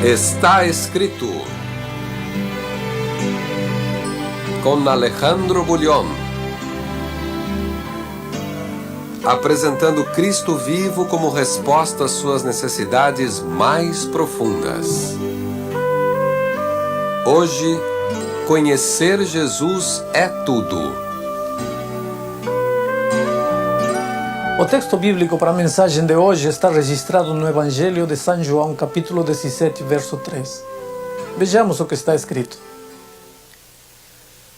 Está escrito com Alejandro Bullion, apresentando Cristo vivo como resposta às suas necessidades mais profundas. Hoje, conhecer Jesus é tudo. O texto bíblico para a mensagem de hoje está registrado no Evangelho de São João, capítulo 17, verso 3. Vejamos o que está escrito.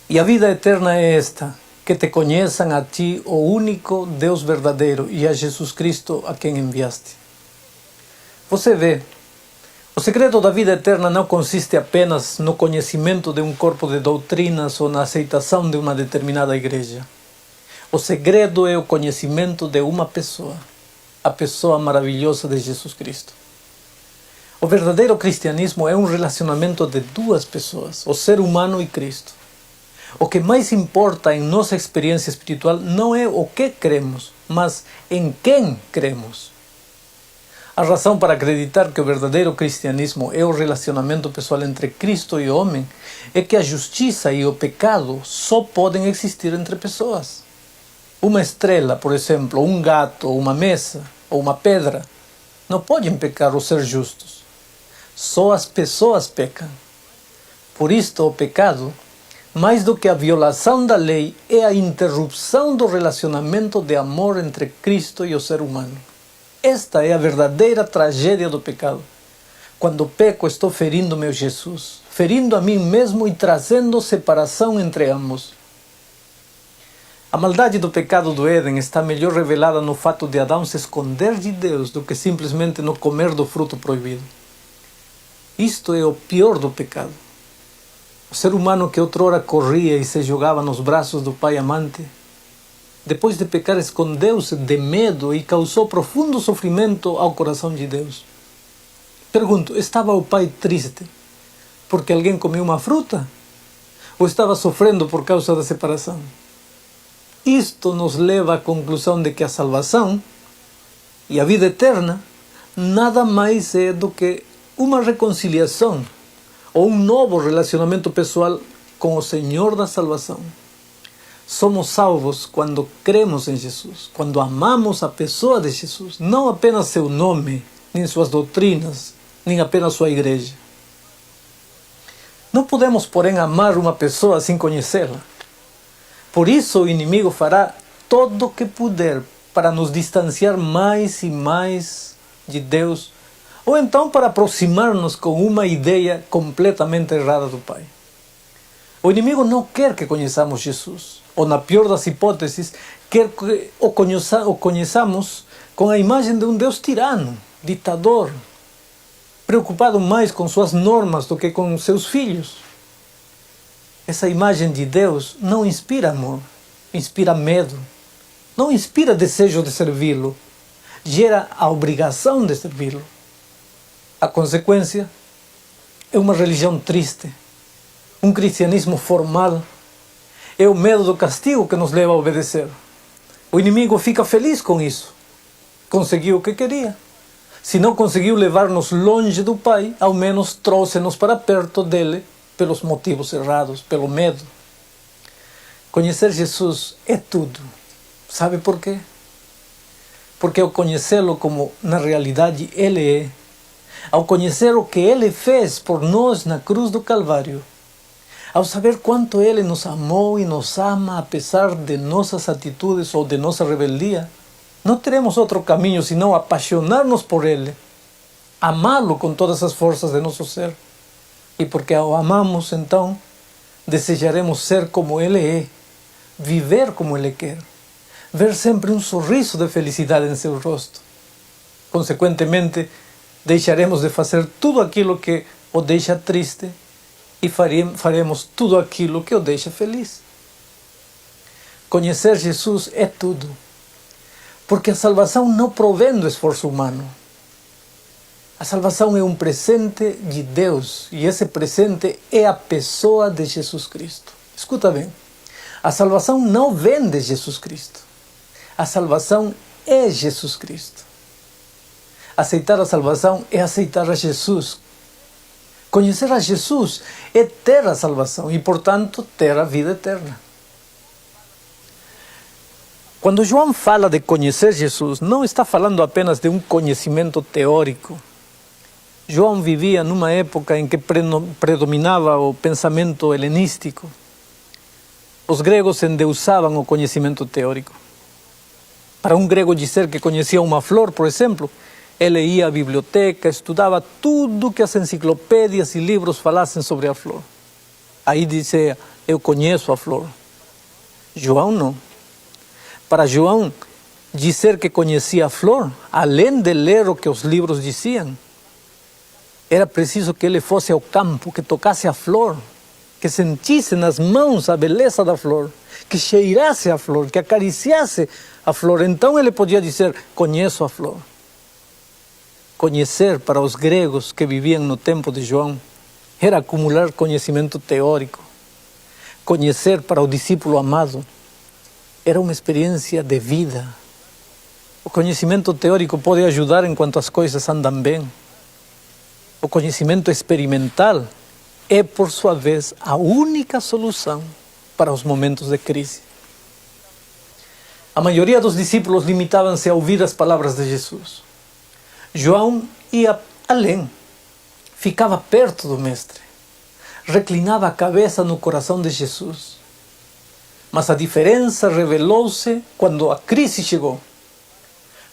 E a vida eterna é esta, que te conheçam a ti, o único Deus verdadeiro, e a Jesus Cristo, a quem enviaste. Você vê, o segredo da vida eterna não consiste apenas no conhecimento de um corpo de doutrinas ou na aceitação de uma determinada igreja. O segredo é o conhecimento de uma pessoa, a pessoa maravilhosa de Jesus Cristo. O verdadeiro cristianismo é um relacionamento de duas pessoas, o ser humano e Cristo. O que mais importa em nossa experiência espiritual não é o que cremos, mas em quem cremos. A razão para acreditar que o verdadeiro cristianismo é o relacionamento pessoal entre Cristo e o homem é que a justiça e o pecado só podem existir entre pessoas. Uma estrela, por exemplo, um gato, uma mesa ou uma pedra não podem pecar ou ser justos. Só as pessoas pecam. Por isto, o pecado, mais do que a violação da lei, é a interrupção do relacionamento de amor entre Cristo e o ser humano. Esta é a verdadeira tragédia do pecado. Quando peco, estou ferindo meu Jesus, ferindo a mim mesmo e trazendo separação entre ambos. A maldade do pecado do Éden está melhor revelada no fato de Adão se esconder de Deus do que simplesmente no comer do fruto proibido. Isto é o pior do pecado. O ser humano que outrora corria e se jogava nos braços do pai amante, depois de pecar escondeu-se de medo e causou profundo sofrimento ao coração de Deus. Pergunto, estava o pai triste porque alguém comeu uma fruta? Ou estava sofrendo por causa da separação? Isto nos leva à conclusão de que a salvação e a vida eterna nada mais é do que uma reconciliação ou um novo relacionamento pessoal com o Senhor da salvação. Somos salvos quando cremos em Jesus, quando amamos a pessoa de Jesus, não apenas seu nome, nem suas doutrinas, nem apenas sua igreja. Não podemos, porém, amar uma pessoa sem conhecê-la. Por isso o inimigo fará todo o que puder para nos distanciar mais e mais de Deus, ou então para aproximar-nos com uma ideia completamente errada do Pai. O inimigo não quer que conheçamos Jesus, ou na pior das hipóteses, quer que o conheçamos com a imagem de um Deus tirano, ditador, preocupado mais com suas normas do que com seus filhos. Essa imagem de Deus não inspira amor, inspira medo, não inspira desejo de servi-lo, gera a obrigação de servi-lo. A consequência é uma religião triste, um cristianismo formal, é o medo do castigo que nos leva a obedecer. O inimigo fica feliz com isso, conseguiu o que queria. Se não conseguiu levar-nos longe do Pai, ao menos trouxe-nos para perto dele, pelos motivos errados, pelo medo. Conhecer Jesus é tudo. Sabe por quê? Porque ao conhecê-lo como na realidade Ele é, ao conhecer o que Ele fez por nós na cruz do Calvário, ao saber quanto Ele nos amou e nos ama apesar de nossas atitudes ou de nossa rebeldia, não teremos outro caminho senão apaixonar-nos por Ele, amá-lo com todas as forças de nosso ser. E porque o amamos, então, desejaremos ser como Ele é, viver como Ele quer, ver sempre um sorriso de felicidade em seu rosto. Consequentemente, deixaremos de fazer tudo aquilo que o deixa triste e faremos tudo aquilo que o deixa feliz. Conhecer Jesus é tudo, porque a salvação não provém do esforço humano. A salvação é um presente de Deus e esse presente é a pessoa de Jesus Cristo. Escuta bem, a salvação não vem de Jesus Cristo. A salvação é Jesus Cristo. Aceitar a salvação é aceitar a Jesus Conhecer a Jesus é ter a salvação e, portanto, ter a vida eterna. Quando João fala de conhecer Jesus, não está falando apenas de um conhecimento teórico. João vivia numa época em que predominava o pensamento helenístico. Os gregos endeusavam o conhecimento teórico. Para um grego dizer que conhecia uma flor, por exemplo, ele ia à biblioteca, estudava tudo que as enciclopédias e livros falassem sobre a flor. Aí dizia, eu conheço a flor. João não. Para João, dizer que conhecia a flor, além de ler o que os livros diziam, era preciso que ele fosse ao campo, que tocasse a flor, que sentisse nas mãos a beleza da flor, que cheirasse a flor, que acariciasse a flor. Então ele podia dizer, conheço a flor. Conhecer para os gregos que viviam no tempo de João era acumular conhecimento teórico. Conhecer para o discípulo amado era uma experiência de vida. O conhecimento teórico pode ajudar enquanto as coisas andam bem. O conhecimento experimental é, por sua vez, a única solução para os momentos de crise. A maioria dos discípulos limitavam-se a ouvir as palavras de Jesus. João ia além, ficava perto do Mestre, reclinava a cabeça no coração de Jesus. Mas a diferença revelou-se quando a crise chegou.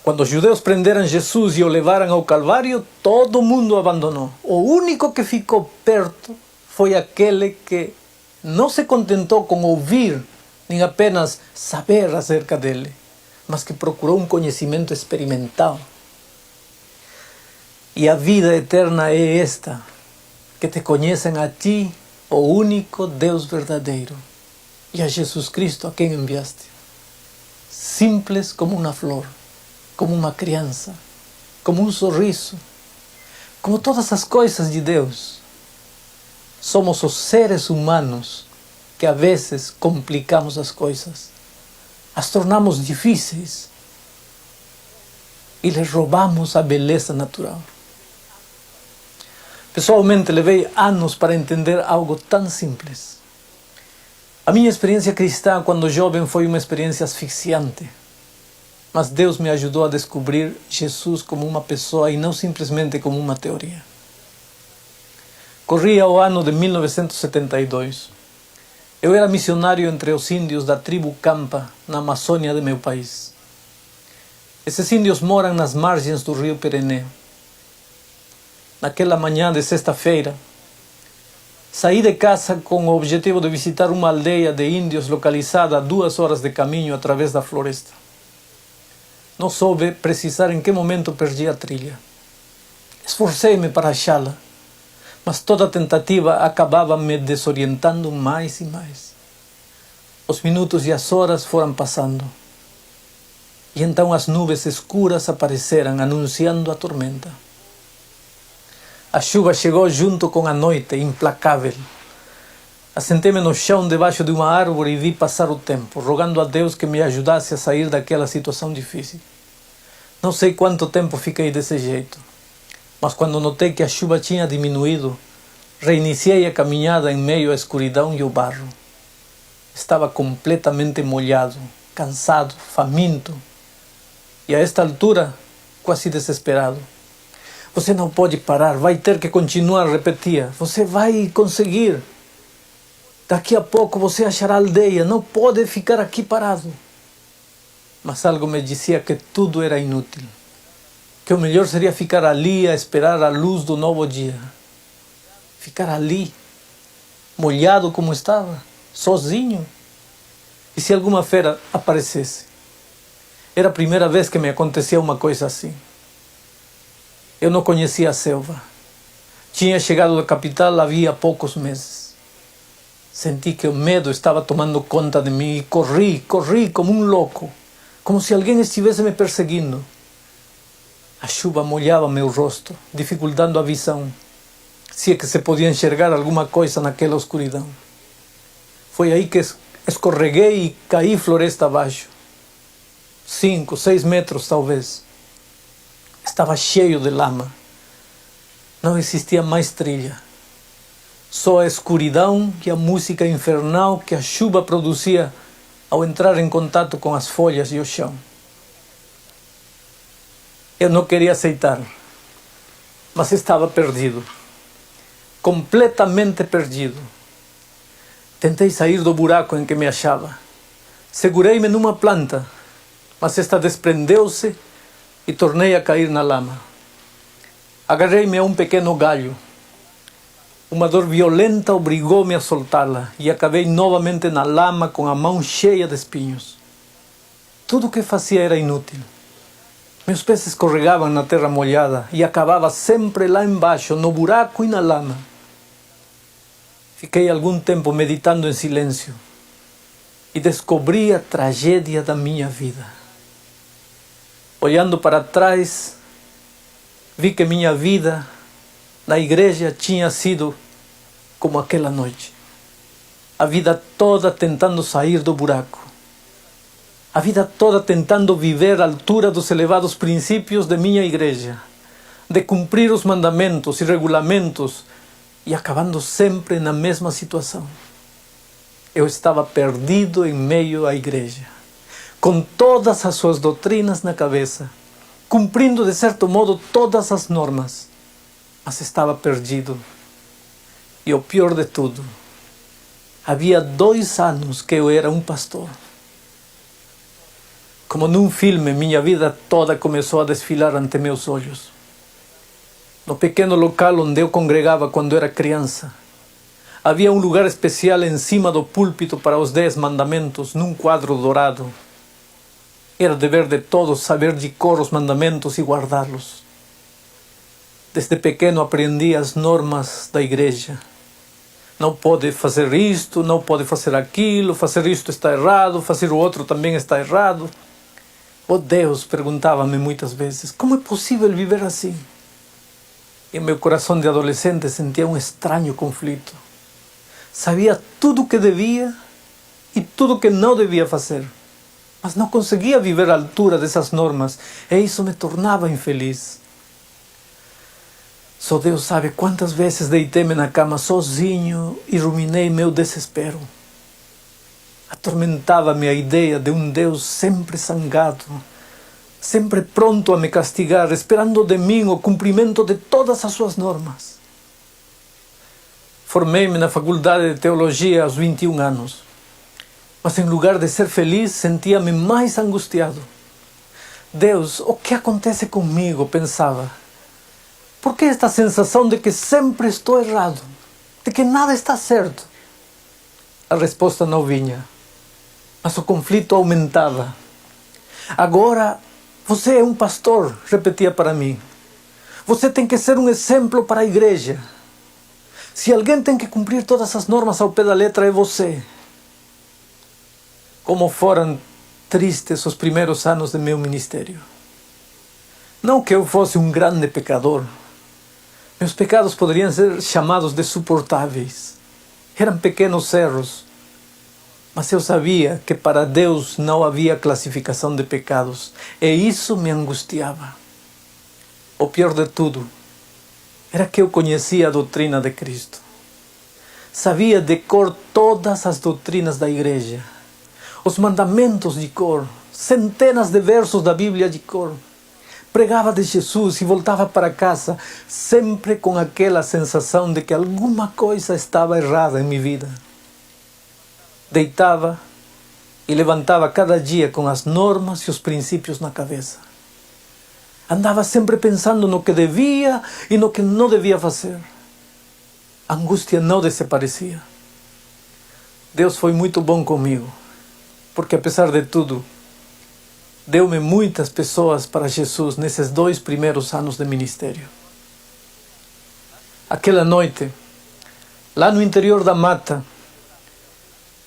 Quando os judeus prenderam Jesus e o levaram ao Calvário, todo mundo o abandonou. O único que ficou perto foi aquele que não se contentou com ouvir, nem apenas saber acerca dele, mas que procurou um conhecimento experimental. E a vida eterna é esta, que te conheçam a ti, o único Deus verdadeiro, e a Jesus Cristo a quem enviaste. Simples como uma flor, como uma criança, como um sorriso, como todas as coisas de Deus. Somos os seres humanos que a vezes complicamos as coisas, as tornamos difíceis e lhes roubamos a beleza natural. Pessoalmente, levei anos para entender algo tão simples. A minha experiência cristã quando jovem foi uma experiência asfixiante. Mas Deus me ajudou a descobrir Jesus como uma pessoa e não simplesmente como uma teoria. Corria o ano de 1972. Eu era missionário entre os índios da tribo Campa, na Amazônia de meu país. Esses índios moram nas margens do rio Perené. Naquela manhã de sexta-feira, saí de casa com o objetivo de visitar uma aldeia de índios localizada a 2 horas de caminho através da floresta. Não soube precisar em que momento perdi a trilha. Esforcei-me para achá-la, mas toda tentativa acabava me desorientando mais e mais. Os minutos e as horas foram passando. E então as nuvens escuras apareceram, anunciando a tormenta. A chuva chegou junto com a noite, implacável. Assentei-me no chão debaixo de uma árvore e vi passar o tempo, rogando a Deus que me ajudasse a sair daquela situação difícil. Não sei quanto tempo fiquei desse jeito, mas quando notei que a chuva tinha diminuído, reiniciei a caminhada em meio à escuridão e ao barro. Estava completamente molhado, cansado, faminto e a esta altura quase desesperado. Você não pode parar, vai ter que continuar, repetia. Você vai conseguir. Daqui a pouco você achará a aldeia, não pode ficar aqui parado. Mas algo me dizia que tudo era inútil, que o melhor seria ficar ali a esperar a luz do novo dia. Ficar ali, molhado como estava, sozinho. E se alguma fera aparecesse? Era a primeira vez que me acontecia uma coisa assim. Eu não conhecia a selva. Tinha chegado da capital havia poucos meses. Senti que o medo estava tomando conta de mim e corri como um louco, como se alguém estivesse me perseguindo. A chuva molhava meu rosto, dificultando a visão, se é que se podia enxergar alguma coisa naquela escuridão. Foi aí que escorreguei e caí floresta abaixo. 5, 6 metros talvez. Estava cheio de lama. Não existia mais trilha. só a escuridão e a música infernal que a chuva produzia ao entrar em contato com as folhas e o chão. Eu não queria aceitar, mas estava perdido, completamente perdido. Tentei sair do buraco em que me achava. Segurei-me numa planta, mas esta desprendeu-se e tornei a cair na lama. Agarrei-me a um pequeno galho. Uma dor violenta obrigou-me a soltá-la e acabei novamente na lama com a mão cheia de espinhos. Tudo o que fazia era inútil. Meus pés escorregavam na terra molhada e acabava sempre lá embaixo, no buraco e na lama. Fiquei algum tempo meditando em silêncio e descobri a tragédia da minha vida. Olhando para trás, vi que minha vida na igreja tinha sido como aquela noite. A vida toda tentando sair do buraco. A vida toda tentando viver à altura dos elevados princípios de minha igreja, de cumprir os mandamentos e regulamentos e acabando sempre na mesma situação. Eu estava perdido em meio à igreja, com todas as suas doutrinas na cabeça, cumprindo de certo modo todas as normas, mas estava perdido. E o pior de tudo, havia 2 anos que eu era um pastor. Como num filme, minha vida toda começou a desfilar ante meus olhos. No pequeno local onde eu congregava quando era criança, havia um lugar especial em cima do púlpito para os 10 mandamentos, num quadro dourado. Era dever de todos saber de cor os mandamentos e guardá-los. Desde pequeno aprendi as normas da igreja. Não pode fazer isto, não pode fazer aquilo, fazer isto está errado, fazer o outro também está errado. Oh Deus, perguntava-me muitas vezes, como é possível viver assim? Em meu coração de adolescente sentia um estranho conflito. Sabia tudo o que devia e tudo o que não devia fazer, mas não conseguia viver à altura dessas normas e isso me tornava infeliz. Só Deus sabe quantas vezes deitei-me na cama sozinho e ruminei meu desespero. Atormentava-me a ideia de um Deus sempre zangado, sempre pronto a me castigar, esperando de mim o cumprimento de todas as suas normas. Formei-me na faculdade de teologia aos 21 anos, mas em lugar de ser feliz, sentia-me mais angustiado. Deus, o que acontece comigo? Pensava. Por que esta sensação de que sempre estou errado, de que nada está certo? A resposta não vinha, mas o conflito aumentava. Agora, você é um pastor, repetia para mim. Você tem que ser um exemplo para a igreja. Se alguém tem que cumprir todas as normas ao pé da letra, é você. Como foram tristes os primeiros anos de meu ministério. Não que eu fosse um grande pecador. Meus pecados poderiam ser chamados de suportáveis. Eram pequenos erros. Mas eu sabia que para Deus não havia classificação de pecados. E isso me angustiava. O pior de tudo era que eu conhecia a doutrina de Cristo. Sabia de cor todas as doutrinas da igreja. Os mandamentos de cor. Centenas de versos da Bíblia de cor. Pregava de Jesus e voltava para casa sempre com aquela sensação de que alguma coisa estava errada em minha vida. Deitava e levantava cada dia com as normas e os princípios na cabeça. Andava sempre pensando no que devia e no que não devia fazer. A angústia não desaparecia. Deus foi muito bom comigo, porque apesar de tudo, deu-me muitas pessoas para Jesus nesses 2 primeiros anos de ministério. Aquela noite, lá no interior da mata,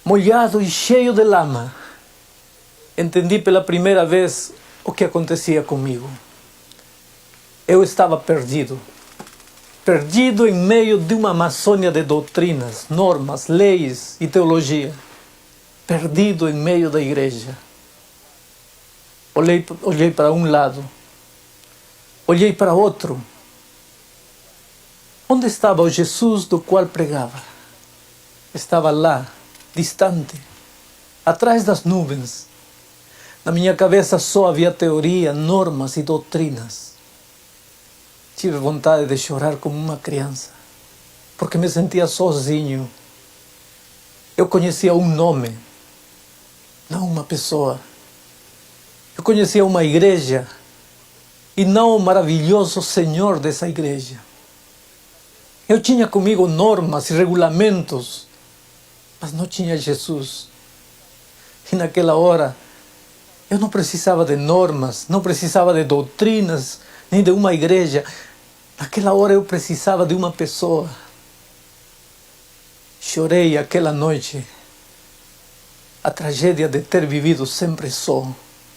molhado e cheio de lama, entendi pela primeira vez o que acontecia comigo. Eu estava perdido. Perdido em meio de uma Amazônia de doutrinas, normas, leis e teologia. Perdido em meio da igreja. Olhei para um lado. Olhei para outro. Onde estava o Jesus do qual pregava? Estava lá, distante, atrás das nuvens. Na minha cabeça só havia teoria, normas e doutrinas. Tive vontade de chorar como uma criança, porque me sentia sozinho. Eu conhecia um nome, não uma pessoa. Eu conhecia uma igreja e não o maravilhoso Senhor dessa igreja. Eu tinha comigo normas e regulamentos, mas não tinha Jesus. E naquela hora, eu não precisava de normas, não precisava de doutrinas, nem de uma igreja. Naquela hora eu precisava de uma pessoa. Chorei aquela noite a tragédia de ter vivido sempre só,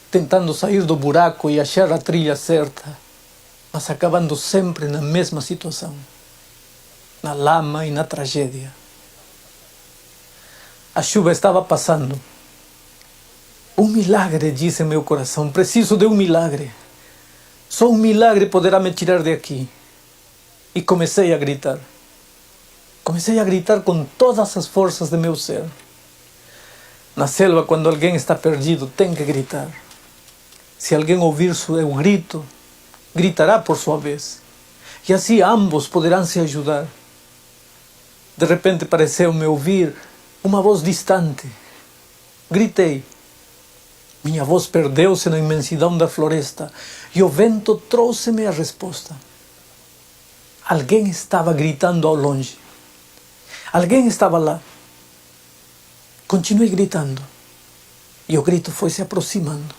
tentando sair do buraco e achar a trilha certa, mas acabando sempre na mesma situação, na lama e na tragédia. A chuva estava passando. Um milagre, disse meu coração. Preciso de um milagre. Só um milagre poderá me tirar de aqui. E comecei a gritar. Comecei a gritar com todas as forças de meu ser. Na selva, quando alguém está perdido, tem que gritar. Se alguém ouvir seu grito, gritará por sua vez. E assim ambos poderão se ajudar. De repente pareceu-me ouvir uma voz distante. Gritei. Minha voz perdeu-se na imensidão da floresta e o vento trouxe-me a resposta. Alguém estava gritando ao longe. Alguém estava lá. Continuei gritando e o grito foi se aproximando,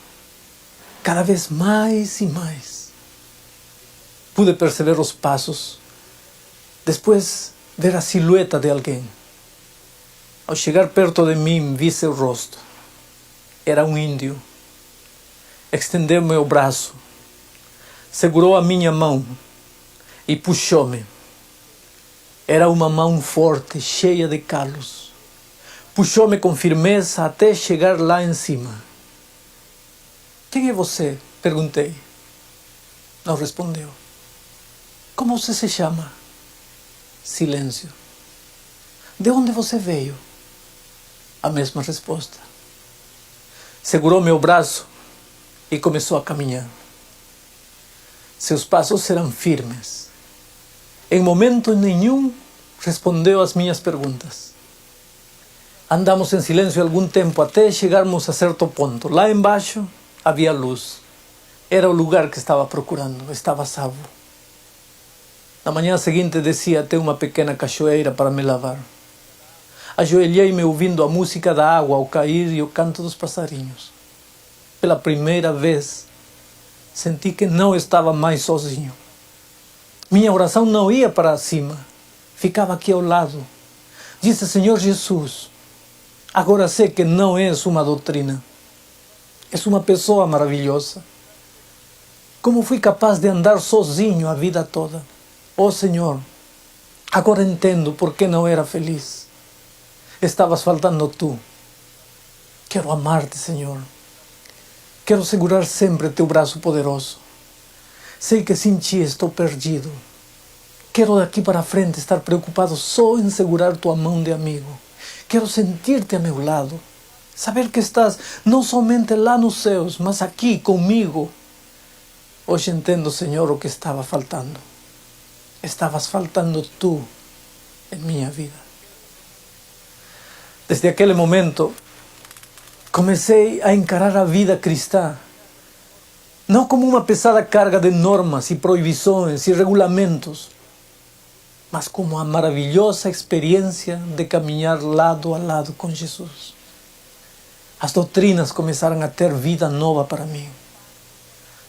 cada vez mais e mais. Pude perceber os passos, depois ver a silhueta de alguém. Ao chegar perto de mim, vi seu rosto. Era um índio. Estendeu meu braço, segurou a minha mão e puxou-me. Era uma mão forte, cheia de calos. Puxou-me com firmeza até chegar lá em cima. Quem é você? Perguntei. Não respondeu. Como você se chama? Silêncio. De onde você veio? A mesma resposta. Segurou meu braço e começou a caminhar. Seus passos eram firmes. Em momento nenhum respondeu às minhas perguntas. Andamos em silêncio algum tempo até chegarmos a certo ponto. Lá embaixo havia luz. Era o lugar que estava procurando. Estava salvo. Na manhã seguinte desci até uma pequena cachoeira para me lavar. Ajoelhei-me ouvindo a música da água ao cair e o canto dos passarinhos. Pela primeira vez, senti que não estava mais sozinho. Minha oração não ia para cima, ficava aqui ao lado. Disse: Senhor Jesus, agora sei que não és uma doutrina, és uma pessoa maravilhosa. Como fui capaz de andar sozinho a vida toda? Oh Senhor, agora entendo por que não era feliz. Estavas faltando tu. Quero amar-te, Senhor. Quero segurar sempre teu braço poderoso. Sei que sem ti estou perdido. Quero daqui para frente estar preocupado só em segurar tua mão de amigo. Quero sentir-te a meu lado. Saber que estás não somente lá nos céus, mas aqui comigo. Hoje entendo, Senhor, o que estava faltando. Estavas faltando tu em minha vida. Desde aquele momento, comecei a encarar a vida cristã, não como uma pesada carga de normas e proibições e regulamentos, mas como a maravilhosa experiência de caminhar lado a lado com Jesus. As doutrinas começaram a ter vida nova para mim.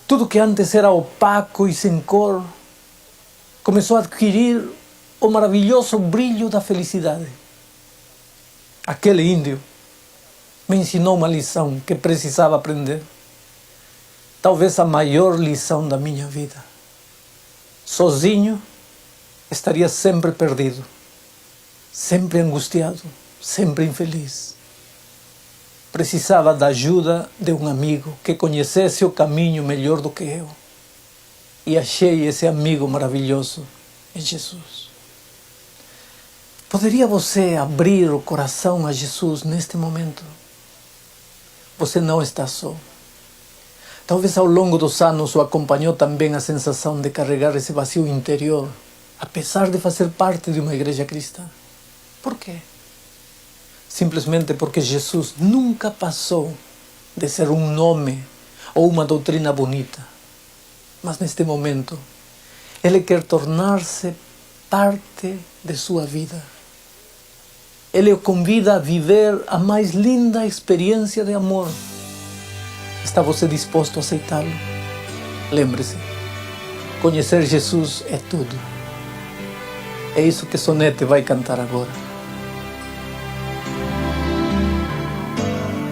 Tudo que antes era opaco e sem cor, começou a adquirir o maravilhoso brilho da felicidade. Aquele índio me ensinou uma lição que precisava aprender. Talvez a maior lição da minha vida. Sozinho, estaria sempre perdido, sempre angustiado, sempre infeliz. Precisava da ajuda de um amigo que conhecesse o caminho melhor do que eu. E achei esse amigo maravilhoso em Jesus. Poderia você abrir o coração a Jesus neste momento? Você não está só. Talvez ao longo dos anos o acompanhou também a sensação de carregar esse vazio interior, apesar de fazer parte de uma igreja cristã. Por quê? Simplesmente porque Jesus nunca passou de ser um nome ou uma doutrina bonita. Mas neste momento, Ele quer tornar-se parte de sua vida. Ele o convida a viver a mais linda experiência de amor. Está você disposto a aceitá-lo? Lembre-se, conhecer Jesus é tudo. É isso que Sonete vai cantar agora.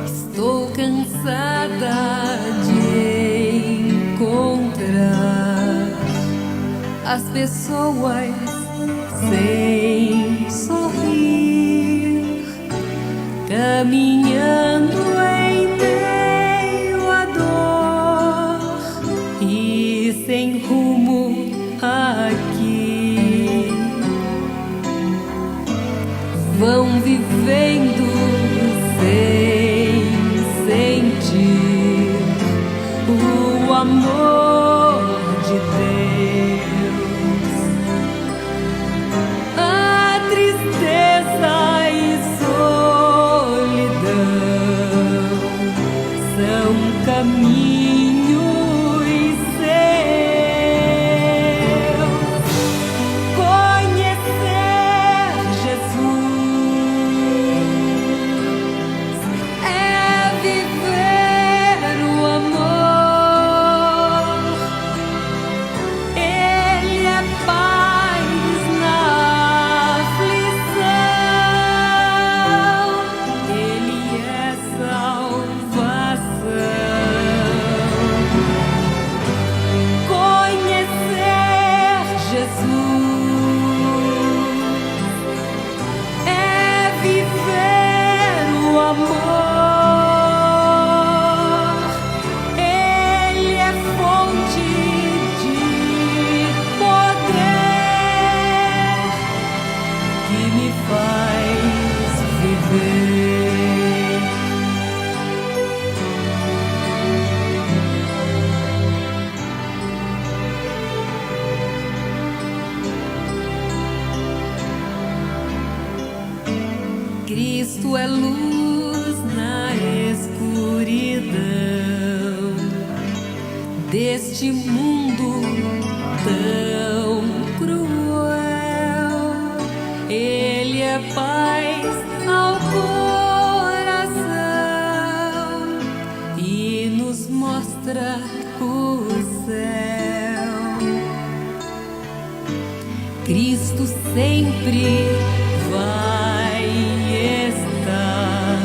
Estou cansada de encontrar as pessoas sem sorrir, caminhando em meio à dor e sem rumo aqui. Vão vivendo sem sentir o amor de Deus. A tristeza e solidão são caminhos seus. Conhecer Jesus é viver o amor. Ele é paz na aflição. Ele é salvação. Conhecer Jesus é viver o amor. Ele é fonte de poder que me faz viver. Cristo é luz na escuridão deste mundo tão cruel. Ele é paz ao coração e nos mostra o céu. Cristo sempre vai estar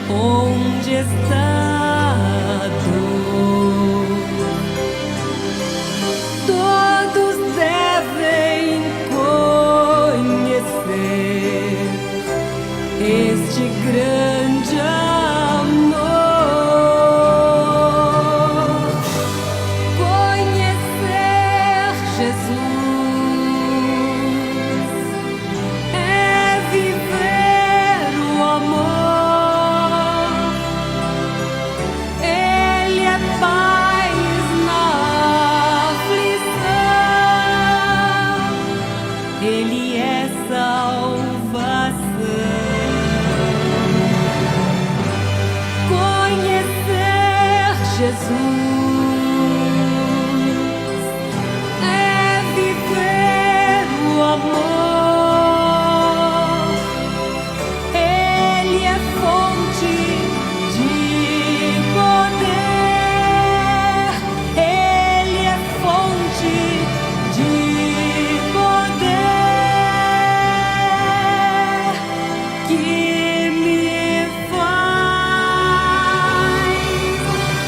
onde está a dor. Todos devem conhecer este grande amor. Conhecer Jesus é viver o amor. Ele é paz na aflição. Ele é salvação. Conhecer Jesus é viver o amor. Ele é fonte de poder. Ele é fonte de poder que me faz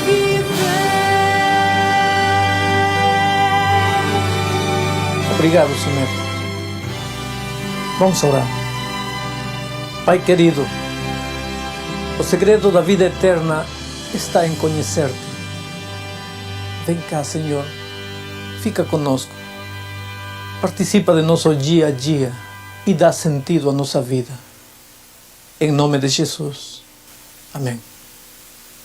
viver. Obrigado, Sonete. Vamos orar. Pai querido, o segredo da vida eterna está em conhecer-te. Vem cá, Senhor. Fica conosco. Participa de nosso dia a dia. e dá sentido à nossa vida. Em nome de Jesus. Amém.